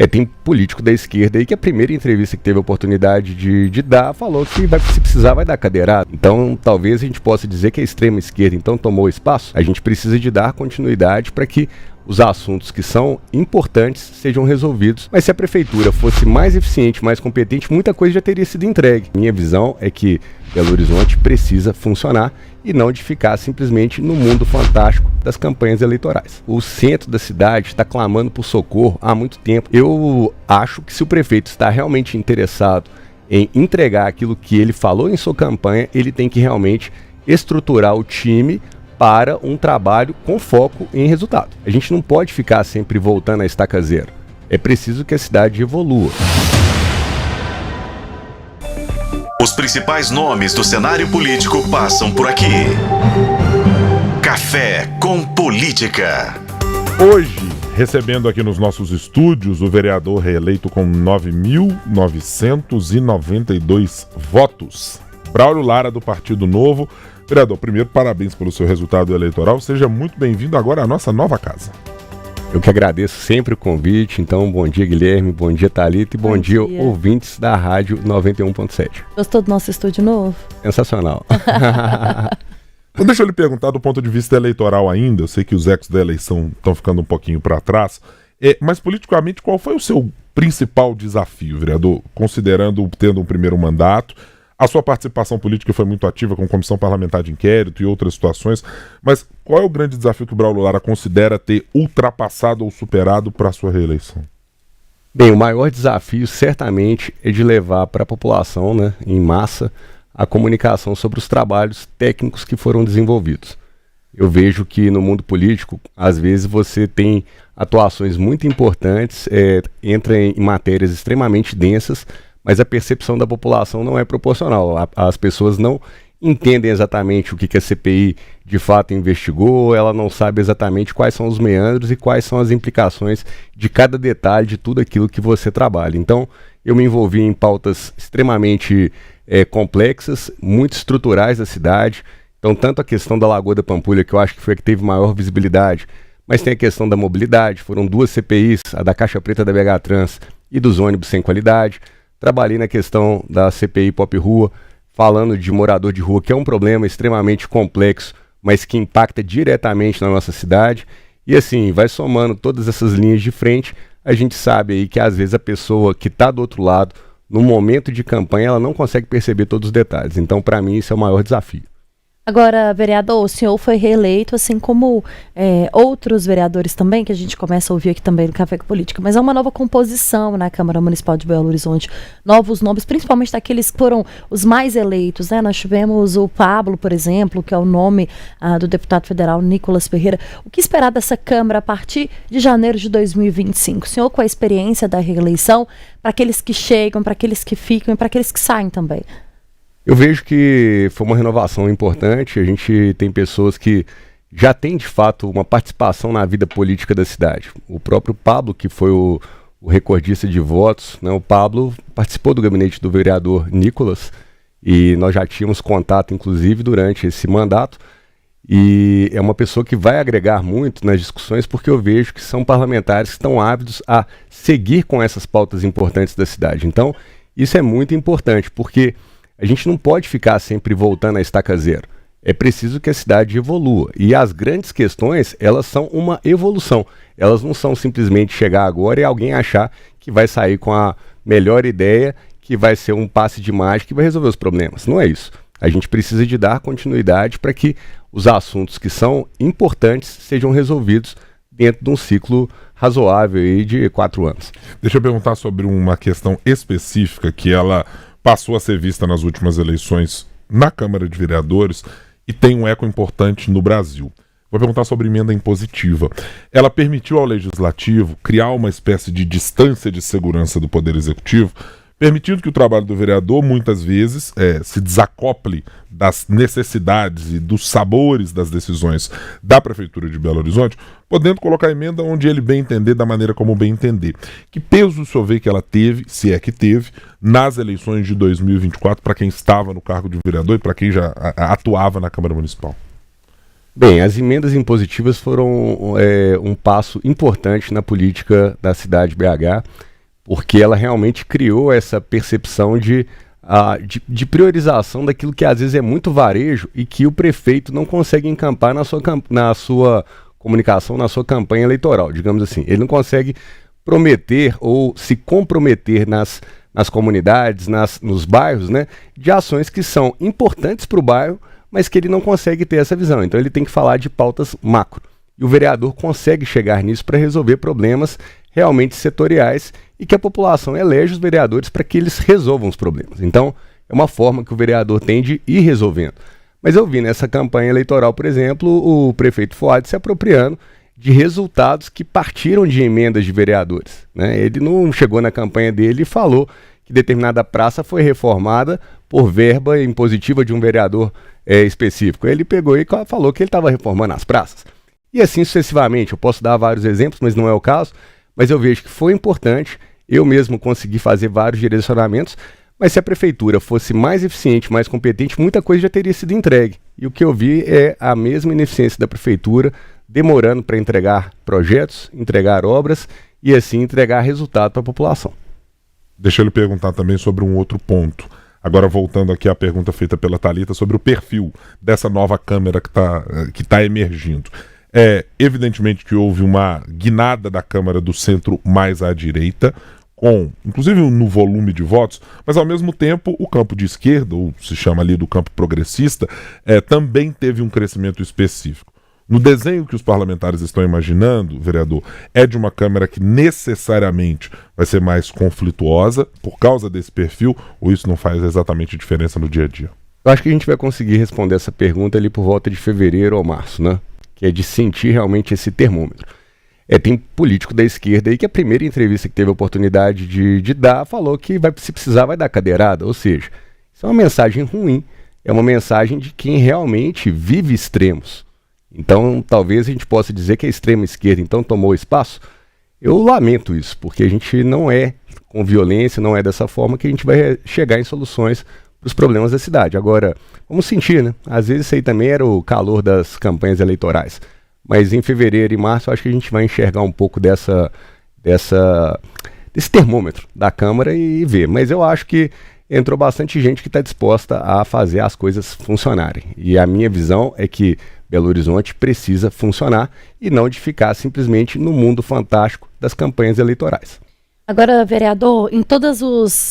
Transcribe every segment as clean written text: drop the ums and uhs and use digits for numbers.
Tem político da esquerda aí que a primeira entrevista que teve a oportunidade de dar, falou que se precisar vai dar cadeirada. Então talvez a gente possa dizer que a extrema esquerda então tomou espaço. A gente precisa de dar continuidade para que os assuntos que são importantes sejam resolvidos. Mas se a prefeitura fosse mais eficiente, mais competente, muita coisa já teria sido entregue. Minha visão é que Belo Horizonte precisa funcionar e não de ficar simplesmente no mundo fantástico das campanhas eleitorais. O centro da cidade está clamando por socorro há muito tempo. Eu acho que se o prefeito está realmente interessado em entregar aquilo que ele falou em sua campanha, ele tem que realmente estruturar o time para um trabalho com foco em resultado. A gente não pode ficar sempre voltando à estaca zero. É preciso que a cidade evolua. Os principais nomes do cenário político passam por aqui. Café com Política. Hoje, recebendo aqui nos nossos estúdios o vereador reeleito com 9.992 votos, Braulio Lara, do Partido Novo. Vereador, primeiro, parabéns pelo seu resultado eleitoral. Seja muito bem-vindo agora à nossa nova casa. Eu que agradeço sempre o convite. Então, bom dia, Guilherme, bom dia, Thalita, e bom dia, ouvintes da Rádio 91.7. Gostou do nosso estúdio novo? Sensacional. Então, deixa eu lhe perguntar do ponto de vista eleitoral ainda. Eu sei que os ecos da eleição estão ficando um pouquinho para trás. Mas, politicamente, qual foi o seu principal desafio, vereador? Considerando tendo um primeiro mandato, a sua participação política foi muito ativa com comissão parlamentar de inquérito e outras situações, mas qual é o grande desafio que o Braulio Lara considera ter ultrapassado ou superado para a sua reeleição? Bem, o maior desafio certamente é de levar para a população, né, em massa, a comunicação sobre os trabalhos técnicos que foram desenvolvidos. Eu vejo que no mundo político, às vezes você tem atuações muito importantes, entra em matérias extremamente densas, mas a percepção da população não é proporcional. As pessoas não entendem exatamente o que a CPI de fato investigou, ela não sabe exatamente quais são os meandros e quais são as implicações de cada detalhe de tudo aquilo que você trabalha. Então, eu me envolvi em pautas extremamente complexas, muito estruturais da cidade. Então, tanto a questão da Lagoa da Pampulha, que eu acho que foi a que teve maior visibilidade, mas tem a questão da mobilidade. Foram duas CPIs, a da Caixa Preta da BH Trans e dos ônibus sem qualidade. Trabalhei na questão da CPI Pop Rua, falando de morador de rua, que é um problema extremamente complexo, mas que impacta diretamente na nossa cidade. E assim, vai somando todas essas linhas de frente, a gente sabe aí que às vezes a pessoa que está do outro lado, no momento de campanha, ela não consegue perceber todos os detalhes. Então, para mim, isso é o maior desafio. Agora, vereador, o senhor foi reeleito, assim como outros vereadores também, que a gente começa a ouvir aqui também no Café com Política, mas é uma nova composição na Câmara Municipal de Belo Horizonte, novos nomes, principalmente daqueles que foram os mais eleitos, né? Nós tivemos o Pablo, por exemplo, que é o nome do deputado federal Nicolas Ferreira. O que esperar dessa Câmara a partir de janeiro de 2025? O senhor, com a experiência da reeleição, para aqueles que chegam, para aqueles que ficam e para aqueles que saem também? Eu vejo que foi uma renovação importante. A gente tem pessoas que já têm, de fato, uma participação na vida política da cidade. O próprio Pablo, que foi o recordista de votos, né? O Pablo participou do gabinete do vereador Nicolas e nós já tínhamos contato, inclusive, durante esse mandato. E é uma pessoa que vai agregar muito nas discussões, porque eu vejo que são parlamentares que estão ávidos a seguir com essas pautas importantes da cidade. Então, isso é muito importante, porque a gente não pode ficar sempre voltando à estaca zero. É preciso que a cidade evolua. E as grandes questões, elas são uma evolução. Elas não são simplesmente chegar agora e alguém achar que vai sair com a melhor ideia, que vai ser um passe de mágica que vai resolver os problemas. Não é isso. A gente precisa de dar continuidade para que os assuntos que são importantes sejam resolvidos dentro de um ciclo razoável aí de 4 anos. Deixa eu perguntar sobre uma questão específica que ela passou a ser vista nas últimas eleições na Câmara de Vereadores e tem um eco importante no Brasil. Vou perguntar sobre emenda impositiva. Ela permitiu ao Legislativo criar uma espécie de distância de segurança do Poder Executivo, permitindo que o trabalho do vereador, muitas vezes, se desacople das necessidades e dos sabores das decisões da Prefeitura de Belo Horizonte, podendo colocar a emenda onde ele bem entender, da maneira como bem entender. Que peso o senhor vê que ela teve, se é que teve, nas eleições de 2024, para quem estava no cargo de vereador e para quem já atuava na Câmara Municipal? Bem, as emendas impositivas foram um passo importante na política da cidade de BH. porque ela realmente criou essa percepção de priorização daquilo que às vezes é muito varejo e que o prefeito não consegue encampar na sua comunicação, na sua campanha eleitoral, digamos assim. Ele não consegue prometer ou se comprometer nas comunidades, nos bairros, né, de ações que são importantes para o bairro, mas que ele não consegue ter essa visão. Então ele tem que falar de pautas macro. E o vereador consegue chegar nisso para resolver problemas realmente setoriais e que a população elege os vereadores para que eles resolvam os problemas. Então, é uma forma que o vereador tem de ir resolvendo. Mas eu vi nessa campanha eleitoral, por exemplo, o prefeito Fuad se apropriando de resultados que partiram de emendas de vereadores, né? Ele não chegou na campanha dele e falou que determinada praça foi reformada por verba impositiva de um vereador específico. Ele pegou e falou que ele estava reformando as praças. E assim sucessivamente. Eu posso dar vários exemplos, mas não é o caso. Mas eu vejo que foi importante, eu mesmo consegui fazer vários direcionamentos, mas se a prefeitura fosse mais eficiente, mais competente, muita coisa já teria sido entregue. E o que eu vi é a mesma ineficiência da prefeitura, demorando para entregar projetos, entregar obras e assim entregar resultado para a população. Deixa eu lhe perguntar também sobre um outro ponto. Agora voltando aqui à pergunta feita pela Thalita sobre o perfil dessa nova Câmara que tá emergindo. Evidentemente que houve uma guinada da Câmara do centro mais à direita, inclusive no volume de votos, mas ao mesmo tempo o campo de esquerda, ou se chama ali do campo progressista, também teve um crescimento específico. No desenho que os parlamentares estão imaginando, vereador, é de uma Câmara que necessariamente vai ser mais conflituosa por causa desse perfil, ou isso não faz exatamente diferença no dia a dia? Eu acho que a gente vai conseguir responder essa pergunta ali por volta de fevereiro ou março, né? Que é de sentir realmente esse termômetro. Tem político da esquerda aí que a primeira entrevista que teve a oportunidade de dar falou que se precisar vai dar cadeirada, ou seja, isso é uma mensagem ruim, é uma mensagem de quem realmente vive extremos. Então talvez a gente possa dizer que a extrema esquerda então tomou espaço. Eu lamento isso, porque a gente não é com violência, não é dessa forma que a gente vai chegar em soluções para os problemas da cidade. Agora, vamos sentir, né? Às vezes isso aí também era o calor das campanhas eleitorais. Mas em fevereiro e março eu acho que a gente vai enxergar um pouco desse termômetro da Câmara e ver. Mas eu acho que entrou bastante gente que está disposta a fazer as coisas funcionarem. E a minha visão é que Belo Horizonte precisa funcionar e não de ficar simplesmente no mundo fantástico das campanhas eleitorais. Agora, vereador, em todas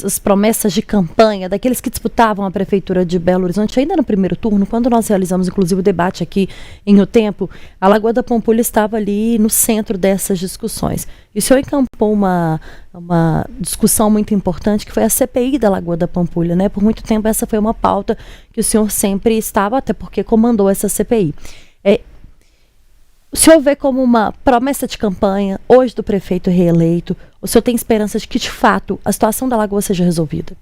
as promessas de campanha daqueles que disputavam a prefeitura de Belo Horizonte, ainda no primeiro turno, quando nós realizamos inclusive o debate aqui em O Tempo, a Lagoa da Pampulha estava ali no centro dessas discussões. E o senhor encampou uma discussão muito importante, que foi a CPI da Lagoa da Pampulha, né? Por muito tempo essa foi uma pauta que o senhor sempre estava, até porque comandou essa CPI. O senhor vê como uma promessa de campanha, hoje do prefeito reeleito, o senhor tem esperança de que, de fato, a situação da Lagoa seja resolvida?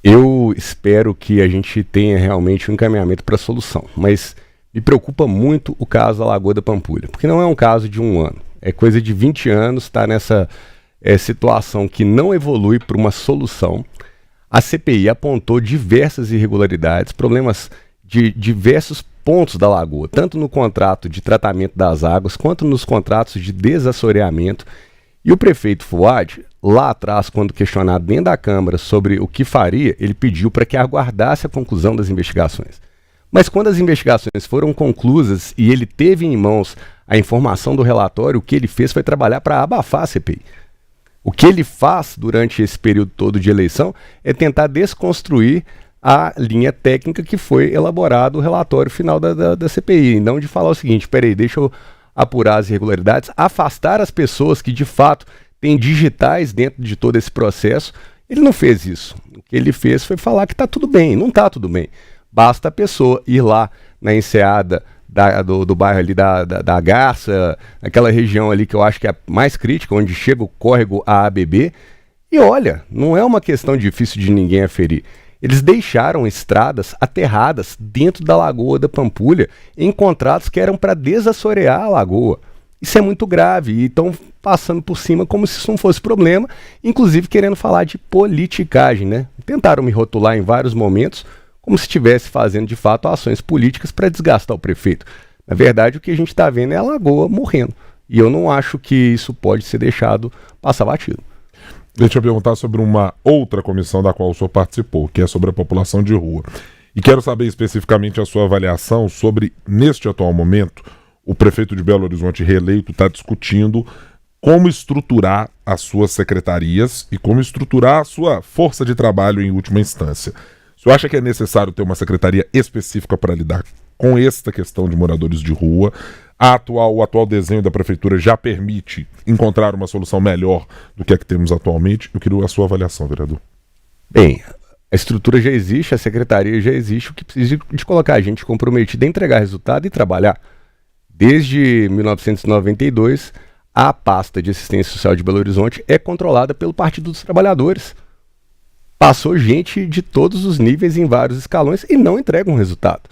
Eu espero que a gente tenha realmente um encaminhamento para a solução, mas me preocupa muito o caso da Lagoa da Pampulha, porque não é um caso de um ano, é coisa de 20 anos, está nessa situação que não evolui para uma solução. A CPI apontou diversas irregularidades, problemas de diversos pontos da lagoa, tanto no contrato de tratamento das águas, quanto nos contratos de desassoreamento. E o prefeito Fuad, lá atrás, quando questionado dentro da Câmara sobre o que faria, ele pediu para que aguardasse a conclusão das investigações. Mas quando as investigações foram conclusas e ele teve em mãos a informação do relatório, o que ele fez foi trabalhar para abafar a CPI. O que ele faz durante esse período todo de eleição é tentar desconstruir a linha técnica que foi elaborado o relatório final da CPI, não de falar o seguinte, peraí, deixa eu apurar as irregularidades, afastar as pessoas que de fato têm digitais dentro de todo esse processo. Ele não fez isso. O que ele fez foi falar que está tudo bem, não está tudo bem. Basta a pessoa ir lá na enseada do bairro ali da Garça, aquela região ali que eu acho que é a mais crítica, onde chega o córrego AABB, e olha, não é uma questão difícil de ninguém aferir. Eles deixaram estradas aterradas dentro da Lagoa da Pampulha em contratos que eram para desassorear a lagoa. Isso é muito grave e estão passando por cima como se isso não fosse problema, inclusive querendo falar de politicagem, né? Tentaram me rotular em vários momentos como se estivesse fazendo de fato ações políticas para desgastar o prefeito. Na verdade, o que a gente está vendo é a lagoa morrendo. E eu não acho que isso pode ser deixado passar batido. Deixa eu perguntar sobre uma outra comissão da qual o senhor participou, que é sobre a população de rua. E quero saber especificamente a sua avaliação sobre, neste atual momento, o prefeito de Belo Horizonte reeleito está discutindo como estruturar as suas secretarias e como estruturar a sua força de trabalho em última instância. O senhor acha que é necessário ter uma secretaria específica para lidar com esta questão de moradores de rua? O atual desenho da prefeitura já permite encontrar uma solução melhor do que a que temos atualmente? Eu queria a sua avaliação, vereador. Bem, a estrutura já existe, a secretaria já existe, o que precisa de colocar a gente comprometida em entregar resultado e trabalhar. Desde 1992, a pasta de assistência social de Belo Horizonte é controlada pelo Partido dos Trabalhadores. Passou gente de todos os níveis em vários escalões e não entrega um resultado.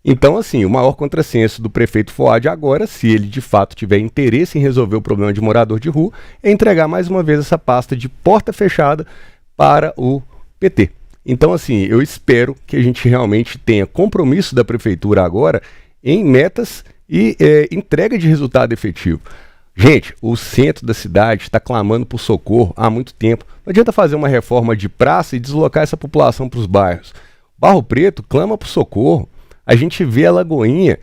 Então, assim, o maior contrassenso do prefeito Fuad agora, se ele de fato tiver interesse em resolver o problema de morador de rua, é entregar mais uma vez essa pasta de porta fechada para o PT. Então, assim, eu espero que a gente realmente tenha compromisso da prefeitura agora em metas e entrega de resultado efetivo. Gente, o centro da cidade está clamando por socorro há muito tempo. Não adianta fazer uma reforma de praça e deslocar essa população para os bairros. Barro Preto clama por socorro. A gente vê a Lagoinha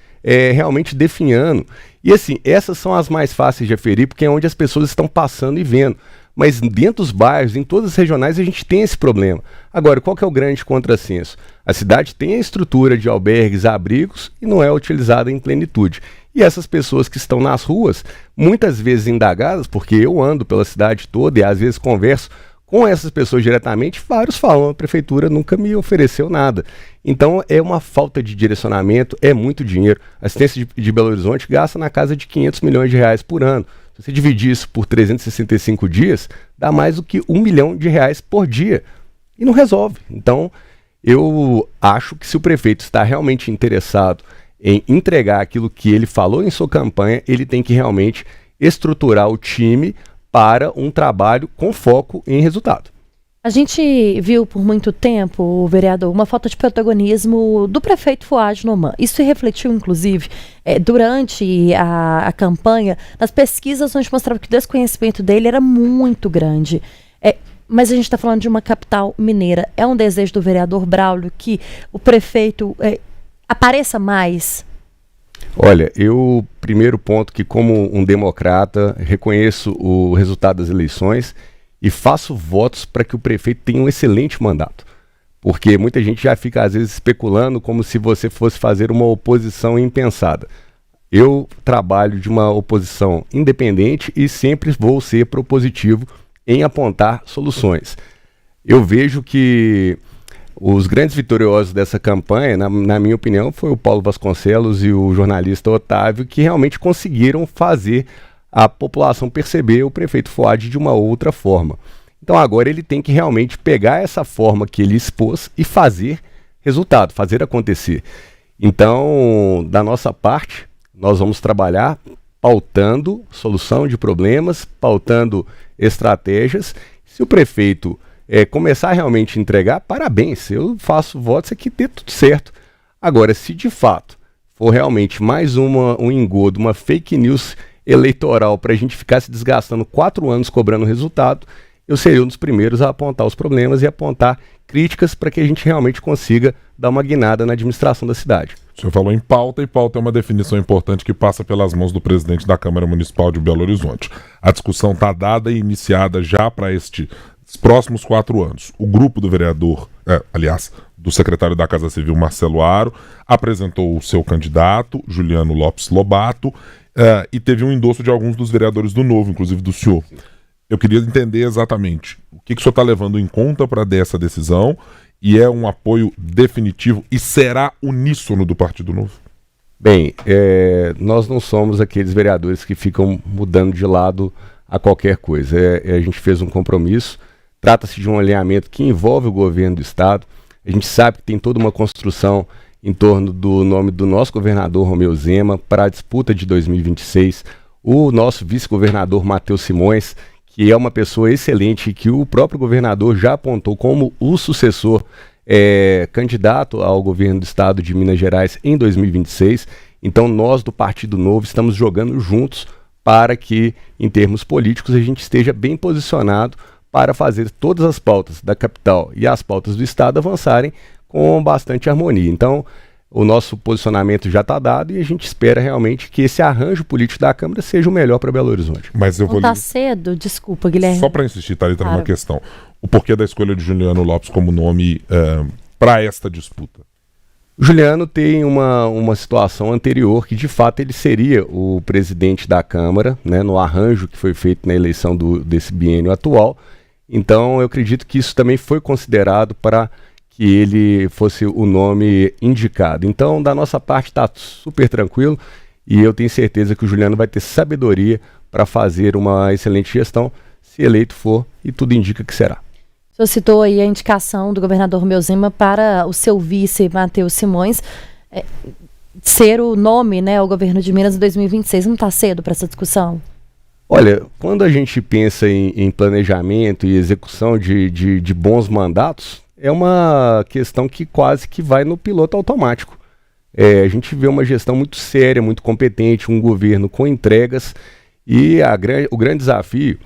realmente definhando. E assim, essas são as mais fáceis de aferir, porque é onde as pessoas estão passando e vendo. Mas dentro dos bairros, em todas as regionais, a gente tem esse problema. Agora, qual que é o grande contrassenso? A cidade tem a estrutura de albergues, abrigos, e não é utilizada em plenitude. E essas pessoas que estão nas ruas, muitas vezes indagadas, porque eu ando pela cidade toda e às vezes converso com essas pessoas diretamente, vários falam, a prefeitura nunca me ofereceu nada. Então é uma falta de direcionamento, é muito dinheiro. A assistência de Belo Horizonte gasta na casa de 500 milhões de reais por ano. Se você dividir isso por 365 dias, dá mais do que R$1 milhão por dia. E não resolve. Então eu acho que se o prefeito está realmente interessado em entregar aquilo que ele falou em sua campanha, ele tem que realmente estruturar o time para um trabalho com foco em resultado. A gente viu por muito tempo, vereador, uma falta de protagonismo do prefeito Fuad Noman. Isso se refletiu, inclusive, durante a campanha, nas pesquisas onde mostrava que o desconhecimento dele era muito grande. Mas a gente está falando de uma capital mineira. É um desejo do vereador Braulio que o prefeito apareça mais? Olha, primeiro ponto que como um democrata, reconheço o resultado das eleições e faço votos para que o prefeito tenha um excelente mandato. Porque muita gente já fica às vezes especulando como se você fosse fazer uma oposição impensada. Eu trabalho de uma oposição independente e sempre vou ser propositivo em apontar soluções. Eu vejo que os grandes vitoriosos dessa campanha, na minha opinião, foi o Paulo Vasconcelos e o jornalista Otávio, que realmente conseguiram fazer a população perceber o prefeito Fuad de uma outra forma. Então agora ele tem que realmente pegar essa forma que ele expôs e fazer resultado, fazer acontecer. Então, da nossa parte, nós vamos trabalhar pautando solução de problemas, pautando estratégias. Se o prefeito começar a realmente entregar, parabéns, eu faço votos aqui, dê tudo certo. Agora, se de fato for realmente mais um engodo, uma fake news eleitoral para a gente ficar se desgastando 4 anos cobrando resultado, eu seria um dos primeiros a apontar os problemas e apontar críticas para que a gente realmente consiga dar uma guinada na administração da cidade. O senhor falou em pauta, e pauta é uma definição importante que passa pelas mãos do presidente da Câmara Municipal de Belo Horizonte. A discussão está dada e iniciada já para estes próximos 4 anos. O grupo do vereador, do secretário da Casa Civil, Marcelo Aro, apresentou o seu candidato, Juliano Lopes Lobato, e teve um endosso de alguns dos vereadores do Novo, inclusive do senhor. Eu queria entender exatamente o que o senhor está levando em conta para dessa decisão, e é um apoio definitivo e será uníssono do Partido Novo? Bem, nós não somos aqueles vereadores que ficam mudando de lado a qualquer coisa. A gente fez um compromisso, trata-se de um alinhamento que envolve o governo do estado. A gente sabe que tem toda uma construção em torno do nome do nosso governador Romeu Zema para a disputa de 2026. O nosso vice-governador Matheus Simões, que é uma pessoa excelente, que o próprio governador já apontou como o sucessor candidato ao governo do estado de Minas Gerais em 2026. Então nós do Partido Novo estamos jogando juntos para que, em termos políticos, a gente esteja bem posicionado para fazer todas as pautas da capital e as pautas do estado avançarem com bastante harmonia. Então, o nosso posicionamento já está dado e a gente espera realmente que esse arranjo político da Câmara seja o melhor para Belo Horizonte. Mas eu Não vou está cedo? Desculpa, Guilherme. Só para insistir, Thalita, Claro. numa questão. O porquê da escolha de Juliano Lopes como nome para esta disputa? O Juliano tem uma situação anterior que, de fato, ele seria o presidente da Câmara, né, no arranjo que foi feito na eleição desse biênio atual. Então, eu acredito que isso também foi considerado para que ele fosse o nome indicado. Então, da nossa parte, está super tranquilo e eu tenho certeza que o Juliano vai ter sabedoria para fazer uma excelente gestão, se eleito for, e tudo indica que será. O senhor citou aí a indicação do governador Romeu Zema para o seu vice, Matheus Simões, ser o nome, né, o governo de Minas em 2026. Não está cedo para essa discussão? Olha, quando a gente pensa em planejamento e execução de bons mandatos, é uma questão que quase que vai no piloto automático. A gente vê uma gestão muito séria, muito competente, um governo com entregas, e o grande desafio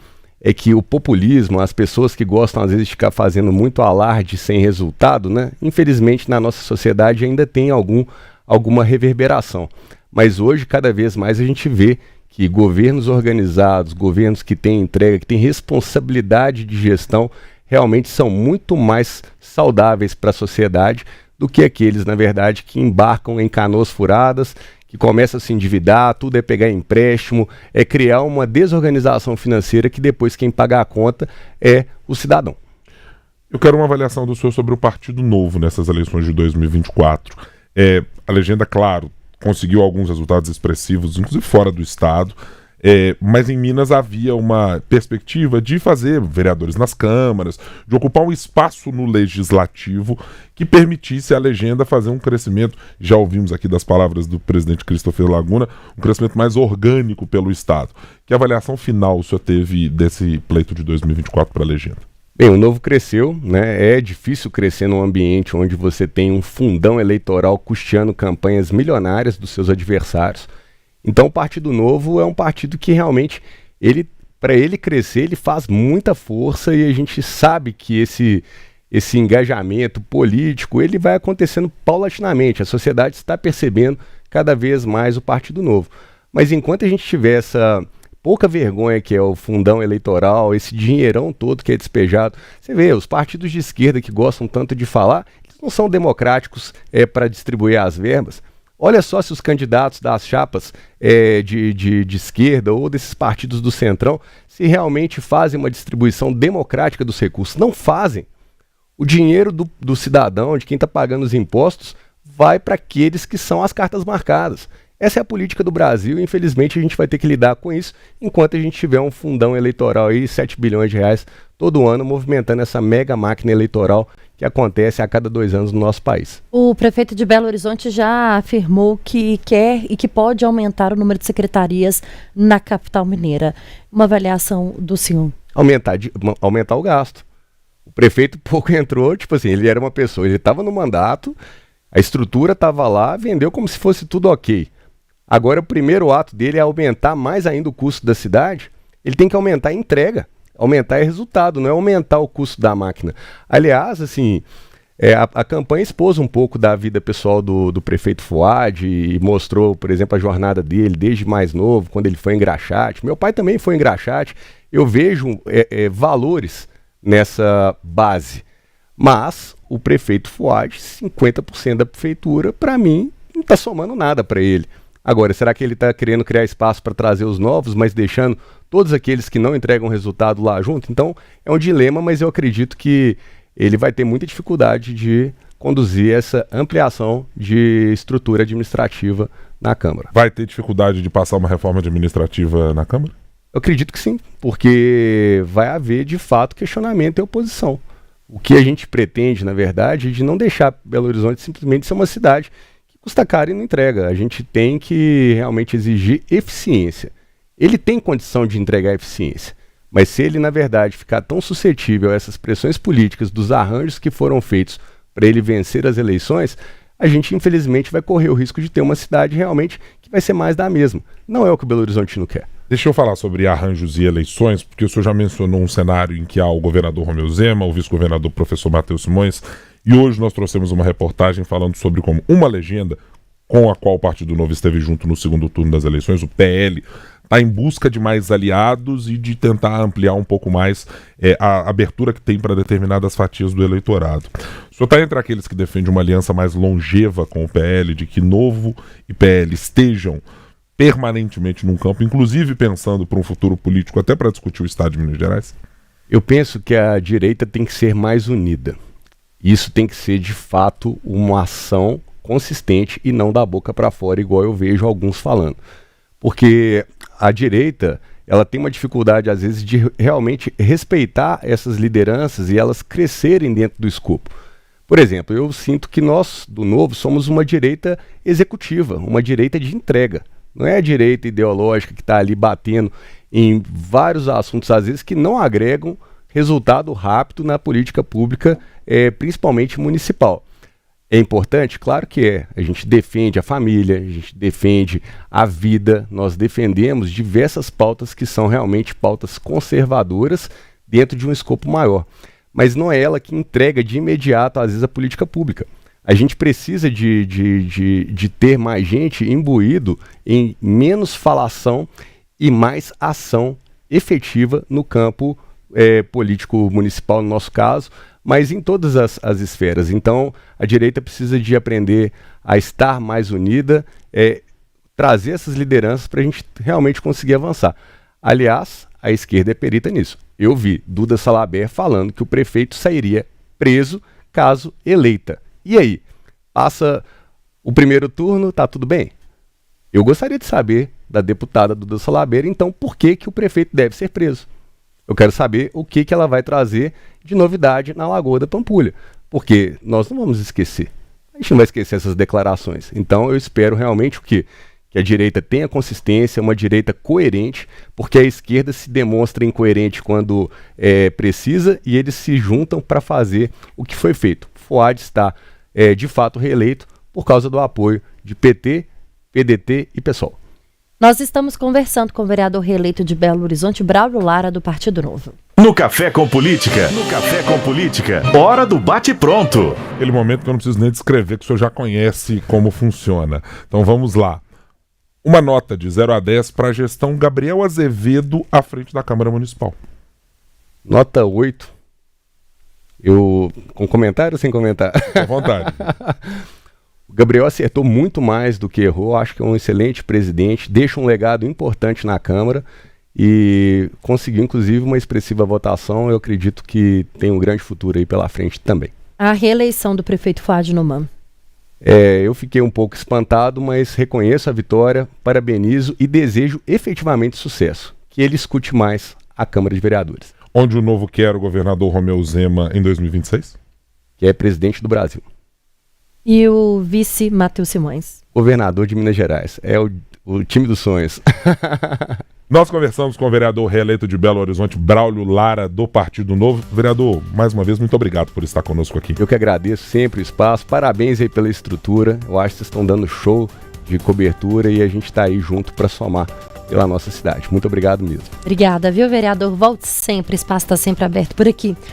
é que o populismo, as pessoas que gostam às vezes de ficar fazendo muito alarde sem resultado, né? Infelizmente na nossa sociedade ainda tem alguma reverberação. Mas hoje, cada vez mais, a gente vê que governos organizados, governos que têm entrega, que têm responsabilidade de gestão, realmente são muito mais saudáveis para a sociedade do que aqueles, na verdade, que embarcam em canoas furadas, que começam a se endividar, tudo é pegar empréstimo, é criar uma desorganização financeira que depois quem paga a conta é o cidadão. Eu quero uma avaliação do senhor sobre o Partido Novo nessas eleições de 2024. A legenda, claro, conseguiu alguns resultados expressivos, inclusive fora do estado, mas em Minas havia uma perspectiva de fazer vereadores nas câmaras, de ocupar um espaço no legislativo que permitisse à legenda fazer um crescimento, já ouvimos aqui das palavras do presidente Christopher Laguna, um crescimento mais orgânico pelo estado. Que avaliação final o senhor teve desse pleito de 2024 para a legenda? Bem, o Novo cresceu, né? É difícil crescer num ambiente onde você tem um fundão eleitoral custeando campanhas milionárias dos seus adversários. Então o Partido Novo é um partido que realmente, para ele crescer, ele faz muita força, e a gente sabe que esse engajamento político ele vai acontecendo paulatinamente. A sociedade está percebendo cada vez mais o Partido Novo. Mas enquanto a gente tiver essa pouca vergonha que é o fundão eleitoral, esse dinheirão todo que é despejado, você vê, os partidos de esquerda que gostam tanto de falar, eles não são democráticos para distribuir as verbas. Olha só se os candidatos das chapas de esquerda ou desses partidos do Centrão, se realmente fazem uma distribuição democrática dos recursos. Não fazem. O dinheiro do cidadão, de quem está pagando os impostos, vai para aqueles que são as cartas marcadas. Essa é a política do Brasil e, infelizmente, a gente vai ter que lidar com isso enquanto a gente tiver um fundão eleitoral aí, 7 bilhões de reais, todo ano, movimentando essa mega máquina eleitoral que acontece a cada 2 anos no nosso país. O prefeito de Belo Horizonte já afirmou que quer e que pode aumentar o número de secretarias na capital mineira. Uma avaliação do senhor? Aumentar o gasto. O prefeito pouco entrou, tipo assim, ele era uma pessoa, ele estava no mandato, a estrutura estava lá, vendeu como se fosse tudo ok. Agora o primeiro ato dele é aumentar mais ainda o custo da cidade. Ele tem que aumentar a entrega. Aumentar é resultado, não é aumentar o custo da máquina. Aliás, assim, a campanha expôs um pouco da vida pessoal do prefeito Fuad e mostrou, por exemplo, a jornada dele desde mais novo, quando ele foi em Graxate. Meu pai também foi em Graxate. Eu vejo valores nessa base. Mas o prefeito Fuad, 50% da prefeitura, para mim, não está somando nada para ele. Agora, será que ele está querendo criar espaço para trazer os novos, mas deixando todos aqueles que não entregam resultado lá junto? Então, é um dilema, mas eu acredito que ele vai ter muita dificuldade de conduzir essa ampliação de estrutura administrativa na Câmara. Vai ter dificuldade de passar uma reforma administrativa na Câmara? Eu acredito que sim, porque vai haver, de fato, questionamento e oposição. O que a gente pretende, na verdade, é de não deixar Belo Horizonte simplesmente ser uma cidade custa caro e não entrega. A gente tem que realmente exigir eficiência. Ele tem condição de entregar eficiência, mas se ele, na verdade, ficar tão suscetível a essas pressões políticas dos arranjos que foram feitos para ele vencer as eleições, a gente, infelizmente, vai correr o risco de ter uma cidade realmente que vai ser mais da mesma. Não é o que o Belo Horizonte não quer. Deixa eu falar sobre arranjos e eleições, porque o senhor já mencionou um cenário em que há o governador Romeu Zema, o vice-governador professor Matheus Simões, e hoje nós trouxemos uma reportagem falando sobre como uma legenda com a qual o Partido Novo esteve junto no segundo turno das eleições, o PL, está em busca de mais aliados e de tentar ampliar um pouco mais a abertura que tem para determinadas fatias do eleitorado. O senhor está entre aqueles que defendem uma aliança mais longeva com o PL, de que Novo e PL estejam permanentemente num campo, inclusive pensando para um futuro político, até para discutir o Estado de Minas Gerais? Eu penso que a direita tem que ser mais unida. Isso tem que ser, de fato, uma ação consistente e não da boca para fora, igual eu vejo alguns falando. Porque a direita, ela tem uma dificuldade, às vezes, de realmente respeitar essas lideranças e elas crescerem dentro do escopo. Por exemplo, eu sinto que nós, do Novo, somos uma direita executiva, uma direita de entrega. Não é a direita ideológica que está ali batendo em vários assuntos, às vezes, que não agregam resultado rápido na política pública, principalmente municipal. É importante? Claro que é. A gente defende a família, a gente defende a vida, nós defendemos diversas pautas que são realmente pautas conservadoras dentro de um escopo maior. Mas não é ela que entrega de imediato, às vezes, a política pública. A gente precisa de ter mais gente imbuído em menos falação e mais ação efetiva no campo político municipal, no nosso caso, mas em todas as esferas. Então, a direita precisa de aprender a estar mais unida, trazer essas lideranças para a gente realmente conseguir avançar. Aliás, a esquerda é perita nisso. Eu vi Duda Salabert falando que o prefeito sairia preso caso eleita. E aí? Passa o primeiro turno, tá tudo bem? Eu gostaria de saber da deputada Duda Salabert, então, por que o prefeito deve ser preso? Eu quero saber o que ela vai trazer de novidade na Lagoa da Pampulha, porque nós não vamos esquecer. A gente não vai esquecer essas declarações. Então eu espero realmente o quê? Que a direita tenha consistência, uma direita coerente, porque a esquerda se demonstra incoerente quando precisa e eles se juntam para fazer o que foi feito. Fuad está, de fato, reeleito por causa do apoio de PT, PDT e PSOL. Nós estamos conversando com o vereador reeleito de Belo Horizonte, Braulio Lara, do Partido Novo. No Café com Política, hora do bate-pronto. Aquele momento que eu não preciso nem descrever, que o senhor já conhece como funciona. Então vamos lá. Uma nota de 0 a 10 para a gestão Gabriel Azevedo à frente da Câmara Municipal. Nota 8. Com comentário ou sem comentário? À vontade. O Gabriel acertou muito mais do que errou, acho que é um excelente presidente, deixa um legado importante na Câmara e conseguiu inclusive uma expressiva votação. Eu acredito que tem um grande futuro aí pela frente também. A reeleição do prefeito Fuad Noman. Eu fiquei um pouco espantado, mas reconheço a vitória, parabenizo e desejo efetivamente sucesso, que ele escute mais a Câmara de Vereadores. Onde o Novo quer o governador Romeu Zema em 2026? Que é presidente do Brasil. E o vice Matheus Simões? Governador de Minas Gerais. É o time dos sonhos. Nós conversamos com o vereador reeleito de Belo Horizonte, Braulio Lara, do Partido Novo. Vereador, mais uma vez, muito obrigado por estar conosco aqui. Eu que agradeço sempre o espaço. Parabéns aí pela estrutura. Eu acho que vocês estão dando show de cobertura e a gente está aí junto para somar pela nossa cidade. Muito obrigado mesmo. Obrigada, viu, vereador? Volte sempre, o espaço está sempre aberto por aqui.